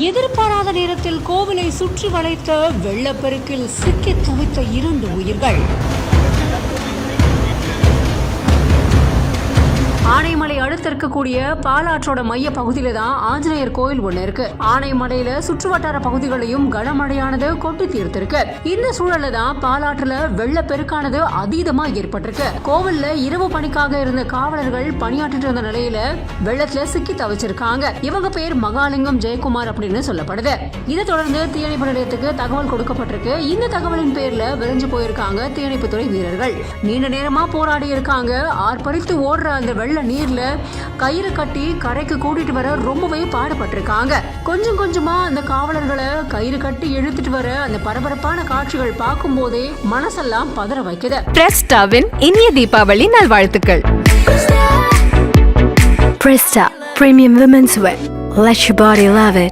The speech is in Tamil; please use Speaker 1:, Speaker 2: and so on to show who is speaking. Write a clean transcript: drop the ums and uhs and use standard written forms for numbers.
Speaker 1: எதிர்பாராத நேரத்தில் கோவிலை சுற்றி வளைத்த வெள்ளப்பெருக்கில் சிக்கித் தவித்த 2 உயிர்கள். ஆனைமலை அடுத்து இருக்கக்கூடிய பாலாற்றோட மைய பகுதியில தான் ஆஞ்சநேயர் கோயில் ஒண்ணு இருக்கு. ஆனைமலையில சுற்றுவட்டார பகுதிகளையும் கனமழையானது கொட்டி தீர்த்திருக்கு. இந்த சூழல்ல தான் பாலாற்றுல வெள்ளப்பெருக்கானது அதீதமா ஏற்பட்டிருக்கு. கோவில்ல இரவு பணிக்காக இருந்த காவலர்கள் பணியாற்றிட்டு இருந்த நிலையில வெள்ளத்துல சிக்கி தவிச்சிருக்காங்க. இவங்க பேர் மகாலிங்கம் ஜெயக்குமார் அப்படின்னு சொல்லப்படுது. இதை தொடர்ந்து தீயணைப்பு நிலையத்துக்கு தகவல் கொடுக்கப்பட்டிருக்கு. இந்த தகவலின் பேர்ல விரைஞ்சு போயிருக்காங்க தீயணைப்புத்துறை வீரர்கள். நீண்ட நேரமா போராடி இருக்காங்க. ஆர்ப்பரித்து ஓடுற அந்த வெள்ள நீர்ல கயிறு கட்டி கரைக்கு கூட்டிட்டு வர ரொம்பவே பாடுபட்டிருக்காங்க. கொஞ்சம் கொஞ்சமா அந்த காவலர்களை கயிறு கட்டி இழுத்துட்டு வர அந்த பரபரப்பான காட்சிகள் பார்க்கும் போதே மனசெல்லாம் பதற வைக்குது.
Speaker 2: பிரஸ்டாவின் இனிய தீபாவளி நல்வாழ்த்துக்கள்.
Speaker 3: Presta Premium Women's Wear. Let your body love it.